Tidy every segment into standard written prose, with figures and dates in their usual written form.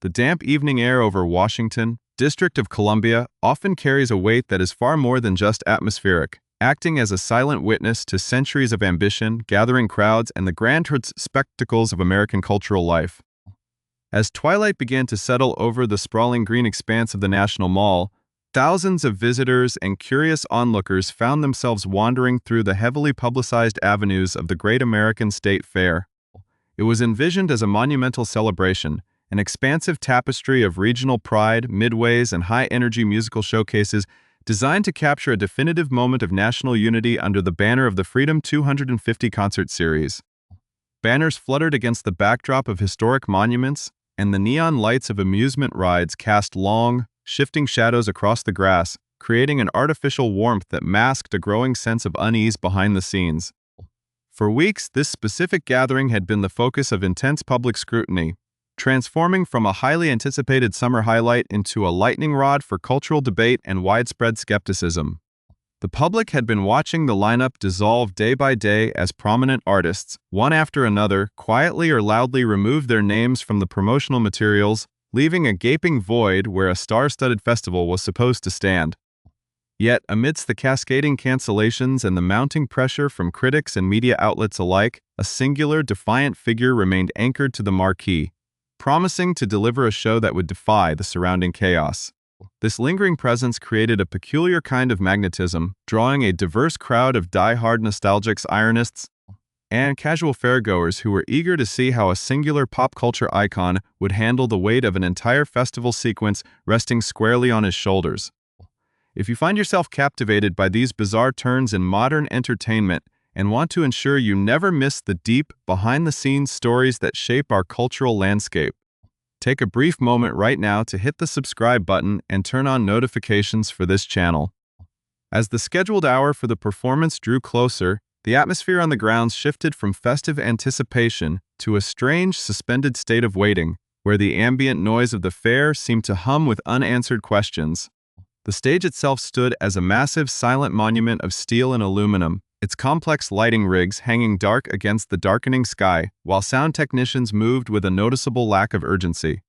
The damp evening air over Washington, District of Columbia, often carries a weight that is far more than just atmospheric, acting as a silent witness to centuries of ambition, gathering crowds, and the grand spectacles of American cultural life. As twilight began to settle over the sprawling green expanse of the National Mall, thousands of visitors and curious onlookers found themselves wandering through the heavily publicized avenues of the Great American State Fair. It was envisioned as a monumental celebration, an expansive tapestry of regional pride, midways, and high-energy musical showcases designed to capture a definitive moment of national unity under the banner of the Freedom 250 concert series. Banners fluttered against the backdrop of historic monuments, and the neon lights of amusement rides cast long, shifting shadows across the grass, creating an artificial warmth that masked a growing sense of unease behind the scenes. For weeks, this specific gathering had been the focus of intense public scrutiny, transforming from a highly anticipated summer highlight into a lightning rod for cultural debate and widespread skepticism. The public had been watching the lineup dissolve day by day as prominent artists, one after another, quietly or loudly removed their names from the promotional materials, leaving a gaping void where a star-studded festival was supposed to stand. Yet, amidst the cascading cancellations and the mounting pressure from critics and media outlets alike, a singular, defiant figure remained anchored to the marquee, promising to deliver a show that would defy the surrounding chaos. This lingering presence created a peculiar kind of magnetism, drawing a diverse crowd of die-hard nostalgics, ironists, and casual fairgoers who were eager to see how a singular pop culture icon would handle the weight of an entire festival sequence resting squarely on his shoulders. If you find yourself captivated by these bizarre turns in modern entertainment and want to ensure you never miss the deep, behind-the-scenes stories that shape our cultural landscape, take a brief moment right now to hit the subscribe button and turn on notifications for this channel. As the scheduled hour for the performance drew closer, the atmosphere on the grounds shifted from festive anticipation to a strange, suspended state of waiting, where the ambient noise of the fair seemed to hum with unanswered questions. The stage itself stood as a massive, silent monument of steel and aluminum, its complex lighting rigs hanging dark against the darkening sky, while sound technicians moved with a noticeable lack of urgency.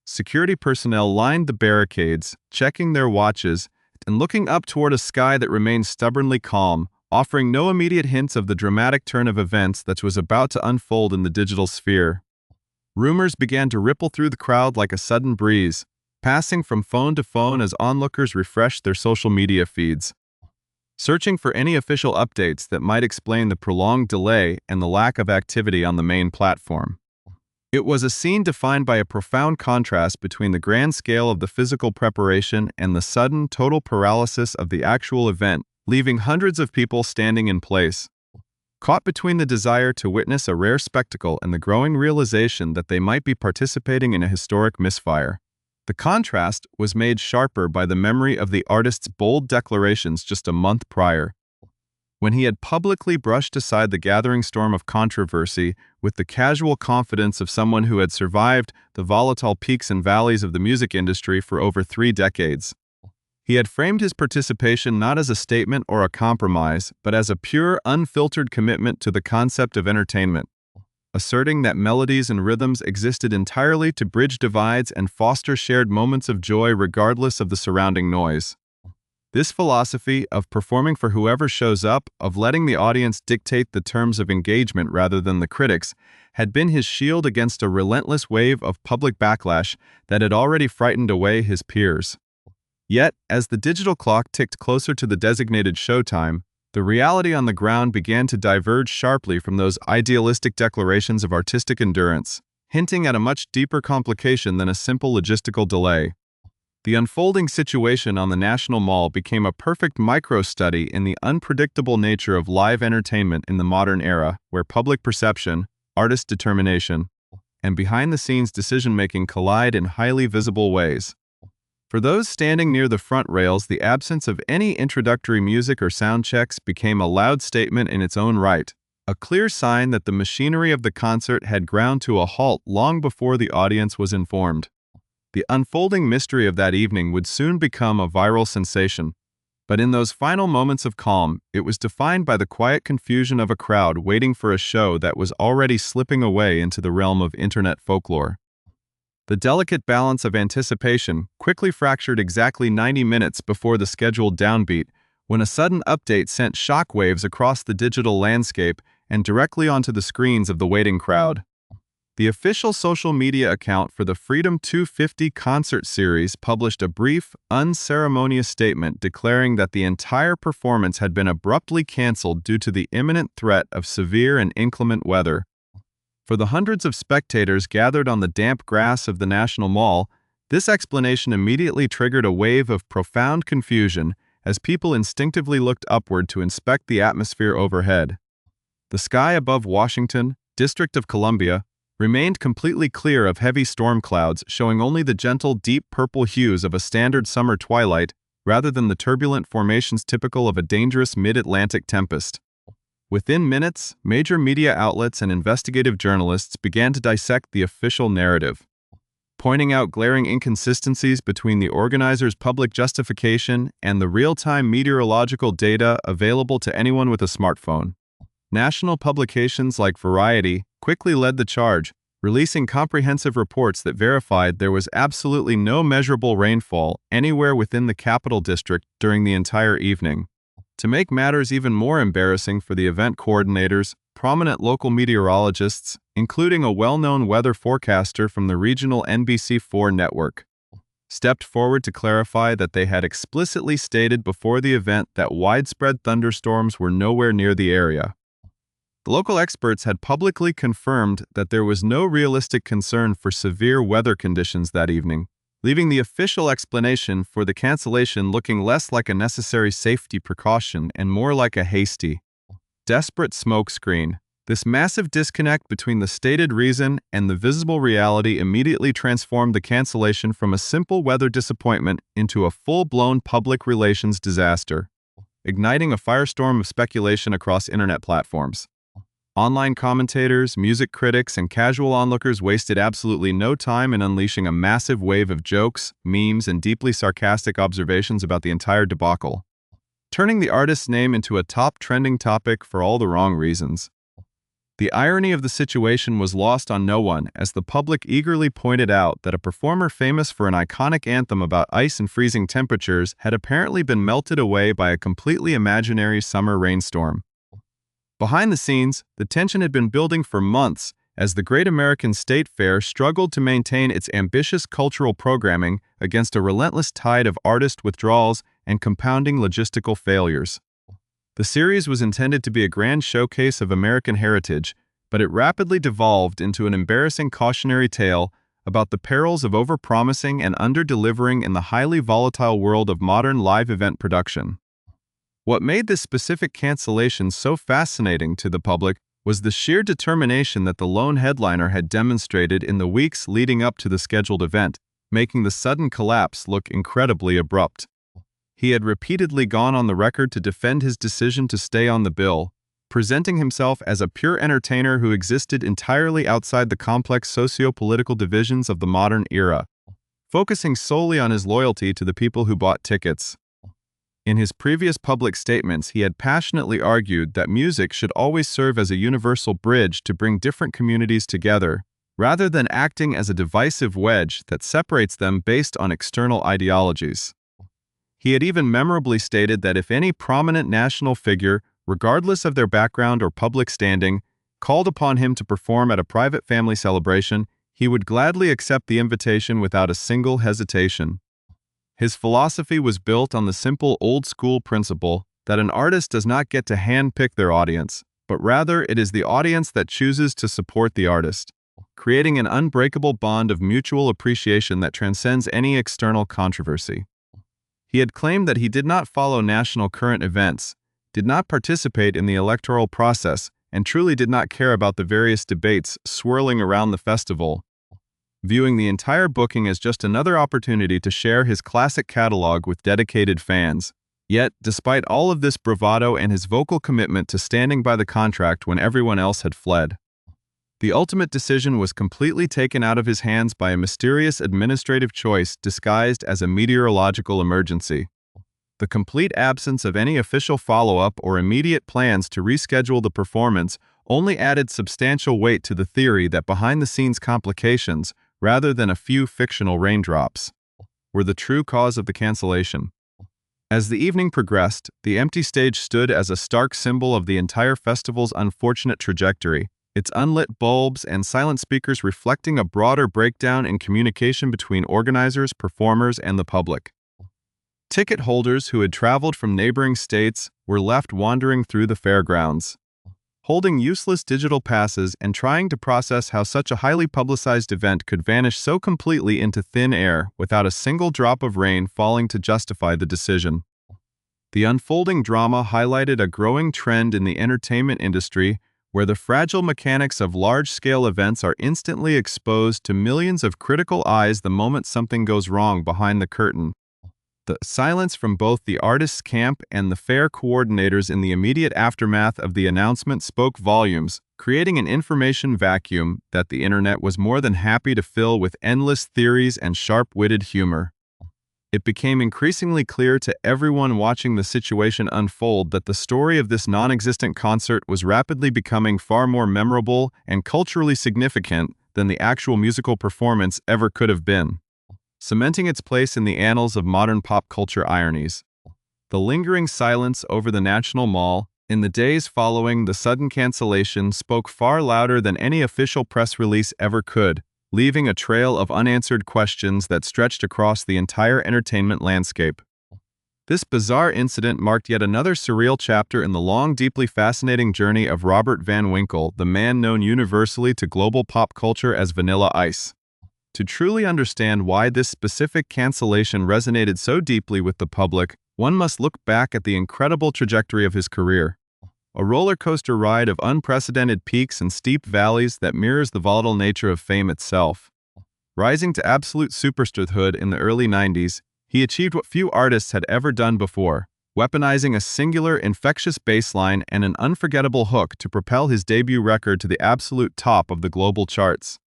Security personnel lined the barricades, checking their watches, and looking up toward a sky that remained stubbornly calm, offering no immediate hints of the dramatic turn of events that was about to unfold in the digital sphere. Rumors began to ripple through the crowd like a sudden breeze, passing from phone to phone as onlookers refreshed their social media feeds, searching for any official updates that might explain the prolonged delay and the lack of activity on the main platform. It was a scene defined by a profound contrast between the grand scale of the physical preparation and the sudden, total paralysis of the actual event, leaving hundreds of people standing in place, caught between the desire to witness a rare spectacle and the growing realization that they might be participating in a historic misfire. The contrast was made sharper by the memory of the artist's bold declarations just a month prior, when he had publicly brushed aside the gathering storm of controversy with the casual confidence of someone who had survived the volatile peaks and valleys of the music industry for over 3 decades. He had framed his participation not as a statement or a compromise, but as a pure, unfiltered commitment to the concept of entertainment, asserting that melodies and rhythms existed entirely to bridge divides and foster shared moments of joy regardless of the surrounding noise. This philosophy of performing for whoever shows up, of letting the audience dictate the terms of engagement rather than the critics, had been his shield against a relentless wave of public backlash that had already frightened away his peers. Yet, as the digital clock ticked closer to the designated showtime, the reality on the ground began to diverge sharply from those idealistic declarations of artistic endurance, hinting at a much deeper complication than a simple logistical delay. The unfolding situation on the National Mall became a perfect micro-study in the unpredictable nature of live entertainment in the modern era, where public perception, artist determination, and behind-the-scenes decision-making collide in highly visible ways. For those standing near the front rails, the absence of any introductory music or sound checks became a loud statement in its own right, a clear sign that the machinery of the concert had ground to a halt long before the audience was informed. The unfolding mystery of that evening would soon become a viral sensation, but in those final moments of calm, it was defined by the quiet confusion of a crowd waiting for a show that was already slipping away into the realm of internet folklore. The delicate balance of anticipation quickly fractured exactly 90 minutes before the scheduled downbeat, when a sudden update sent shockwaves across the digital landscape and directly onto the screens of the waiting crowd. The official social media account for the Freedom 250 concert series published a brief, unceremonious statement declaring that the entire performance had been abruptly canceled due to the imminent threat of severe and inclement weather. For the hundreds of spectators gathered on the damp grass of the National Mall, this explanation immediately triggered a wave of profound confusion as people instinctively looked upward to inspect the atmosphere overhead. The sky above Washington, District of Columbia, remained completely clear of heavy storm clouds, showing only the gentle, deep purple hues of a standard summer twilight rather than the turbulent formations typical of a dangerous mid-Atlantic tempest. Within minutes, major media outlets and investigative journalists began to dissect the official narrative, pointing out glaring inconsistencies between the organizers' public justification and the real-time meteorological data available to anyone with a smartphone. National publications like Variety quickly led the charge, releasing comprehensive reports that verified there was absolutely no measurable rainfall anywhere within the Capital District during the entire evening. To make matters even more embarrassing for the event coordinators, prominent local meteorologists, including a well-known weather forecaster from the regional NBC4 network, stepped forward to clarify that they had explicitly stated before the event that widespread thunderstorms were nowhere near the area. The local experts had publicly confirmed that there was no realistic concern for severe weather conditions that evening, leaving the official explanation for the cancellation looking less like a necessary safety precaution and more like a hasty, desperate smokescreen. This massive disconnect between the stated reason and the visible reality immediately transformed the cancellation from a simple weather disappointment into a full-blown public relations disaster, igniting a firestorm of speculation across internet platforms. Online commentators, music critics, and casual onlookers wasted absolutely no time in unleashing a massive wave of jokes, memes, and deeply sarcastic observations about the entire debacle, turning the artist's name into a top trending topic for all the wrong reasons. The irony of the situation was lost on no one as the public eagerly pointed out that a performer famous for an iconic anthem about ice and freezing temperatures had apparently been melted away by a completely imaginary summer rainstorm. Behind the scenes, the tension had been building for months as the Great American State Fair struggled to maintain its ambitious cultural programming against a relentless tide of artist withdrawals and compounding logistical failures. The series was intended to be a grand showcase of American heritage, but it rapidly devolved into an embarrassing cautionary tale about the perils of overpromising and under-delivering in the highly volatile world of modern live event production. What made this specific cancellation so fascinating to the public was the sheer determination that the lone headliner had demonstrated in the weeks leading up to the scheduled event, making the sudden collapse look incredibly abrupt. He had repeatedly gone on the record to defend his decision to stay on the bill, presenting himself as a pure entertainer who existed entirely outside the complex socio-political divisions of the modern era, focusing solely on his loyalty to the people who bought tickets. In his previous public statements, he had passionately argued that music should always serve as a universal bridge to bring different communities together, rather than acting as a divisive wedge that separates them based on external ideologies. He had even memorably stated that if any prominent national figure, regardless of their background or public standing, called upon him to perform at a private family celebration, he would gladly accept the invitation without a single hesitation. His philosophy was built on the simple old-school principle that an artist does not get to handpick their audience, but rather it is the audience that chooses to support the artist, creating an unbreakable bond of mutual appreciation that transcends any external controversy. He had claimed that he did not follow national current events, did not participate in the electoral process, and truly did not care about the various debates swirling around the festival, viewing the entire booking as just another opportunity to share his classic catalog with dedicated fans. Yet, despite all of this bravado and his vocal commitment to standing by the contract when everyone else had fled, the ultimate decision was completely taken out of his hands by a mysterious administrative choice disguised as a meteorological emergency. The complete absence of any official follow-up or immediate plans to reschedule the performance only added substantial weight to the theory that behind-the-scenes complications rather than a few fictional raindrops, were the true cause of the cancellation. As the evening progressed, the empty stage stood as a stark symbol of the entire festival's unfortunate trajectory, its unlit bulbs and silent speakers reflecting a broader breakdown in communication between organizers, performers, and the public. Ticket holders who had traveled from neighboring states were left wandering through the fairgrounds, holding useless digital passes and trying to process how such a highly publicized event could vanish so completely into thin air without a single drop of rain falling to justify the decision. The unfolding drama highlighted a growing trend in the entertainment industry where the fragile mechanics of large-scale events are instantly exposed to millions of critical eyes the moment something goes wrong behind the curtain. The silence from both the artists' camp and the fair coordinators in the immediate aftermath of the announcement spoke volumes, creating an information vacuum that the internet was more than happy to fill with endless theories and sharp-witted humor. It became increasingly clear to everyone watching the situation unfold that the story of this non-existent concert was rapidly becoming far more memorable and culturally significant than the actual musical performance ever could have been, cementing its place in the annals of modern pop culture ironies. The lingering silence over the National Mall in the days following the sudden cancellation spoke far louder than any official press release ever could, leaving a trail of unanswered questions that stretched across the entire entertainment landscape. This bizarre incident marked yet another surreal chapter in the long, deeply fascinating journey of Robert Van Winkle, the man known universally to global pop culture as Vanilla Ice. To truly understand why this specific cancellation resonated so deeply with the public, one must look back at the incredible trajectory of his career. A roller coaster ride of unprecedented peaks and steep valleys that mirrors the volatile nature of fame itself. Rising to absolute superstarhood in the early 90s, he achieved what few artists had ever done before, weaponizing a singular, infectious bass line and an unforgettable hook to propel his debut record to the absolute top of the global charts.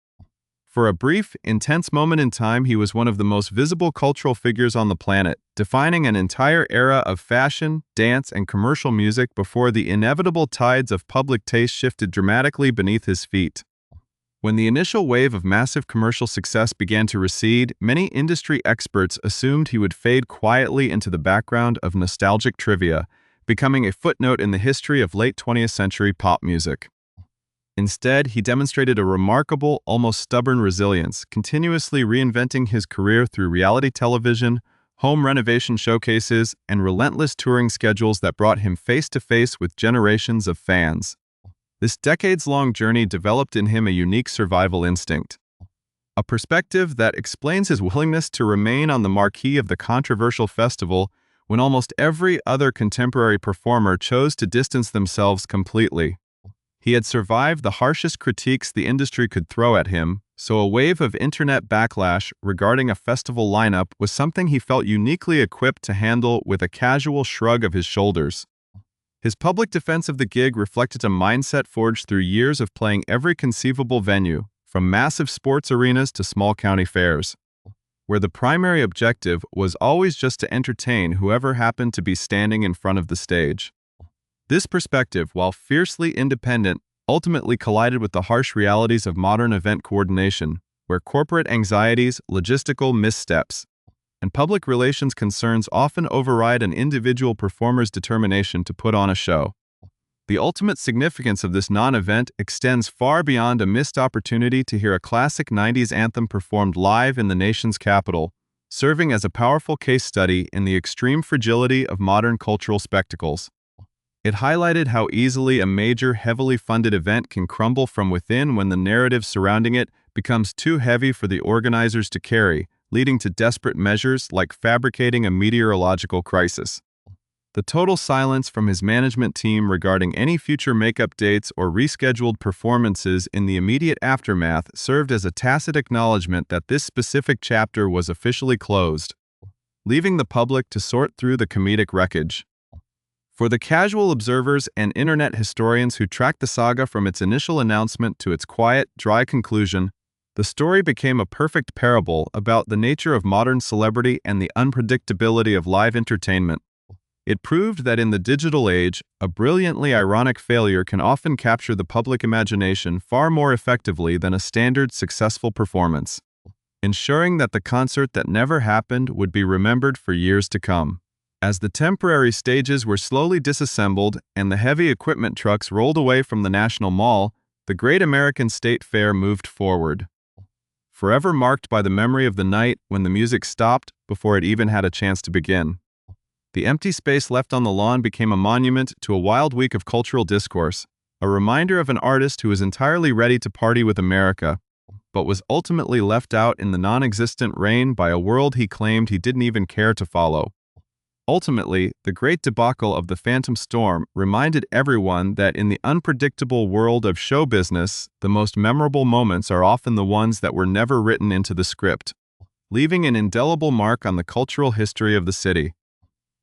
For a brief, intense moment in time, he was one of the most visible cultural figures on the planet, defining an entire era of fashion, dance, and commercial music before the inevitable tides of public taste shifted dramatically beneath his feet. When the initial wave of massive commercial success began to recede, many industry experts assumed he would fade quietly into the background of nostalgic trivia, becoming a footnote in the history of late 20th century pop music. Instead, he demonstrated a remarkable, almost stubborn resilience, continuously reinventing his career through reality television, home renovation showcases, and relentless touring schedules that brought him face-to-face with generations of fans. This decades-long journey developed in him a unique survival instinct, a perspective that explains his willingness to remain on the marquee of the controversial festival when almost every other contemporary performer chose to distance themselves completely. He had survived the harshest critiques the industry could throw at him, so a wave of internet backlash regarding a festival lineup was something he felt uniquely equipped to handle with a casual shrug of his shoulders. His public defense of the gig reflected a mindset forged through years of playing every conceivable venue, from massive sports arenas to small county fairs, where the primary objective was always just to entertain whoever happened to be standing in front of the stage. This perspective, while fiercely independent, ultimately collided with the harsh realities of modern event coordination, where corporate anxieties, logistical missteps, and public relations concerns often override an individual performer's determination to put on a show. The ultimate significance of this non-event extends far beyond a missed opportunity to hear a classic 90s anthem performed live in the nation's capital, serving as a powerful case study in the extreme fragility of modern cultural spectacles. It highlighted how easily a major, heavily funded event can crumble from within when the narrative surrounding it becomes too heavy for the organizers to carry, leading to desperate measures like fabricating a meteorological crisis. The total silence from his management team regarding any future makeup dates or rescheduled performances in the immediate aftermath served as a tacit acknowledgement that this specific chapter was officially closed, leaving the public to sort through the comedic wreckage. For the casual observers and internet historians who tracked the saga from its initial announcement to its quiet, dry conclusion, the story became a perfect parable about the nature of modern celebrity and the unpredictability of live entertainment. It proved that in the digital age, a brilliantly ironic failure can often capture the public imagination far more effectively than a standard successful performance. ensuring that the concert that never happened would be remembered for years to come. As the temporary stages were slowly disassembled and the heavy equipment trucks rolled away from the National Mall, the Great American State Fair moved forward, forever marked by the memory of the night when the music stopped before it even had a chance to begin. The empty space left on the lawn became a monument to a wild week of cultural discourse, a reminder of an artist who was entirely ready to party with America, but was ultimately left out in the non-existent rain by a world he claimed he didn't even care to follow. Ultimately, the great debacle of the Phantom Storm reminded everyone that in the unpredictable world of show business, the most memorable moments are often the ones that were never written into the script, leaving an indelible mark on the cultural history of the city.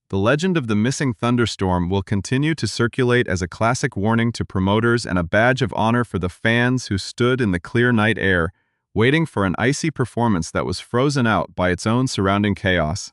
The legend of the missing thunderstorm will continue to circulate as a classic warning to promoters and a badge of honor for the fans who stood in the clear night air, waiting for an icy performance that was frozen out by its own surrounding chaos.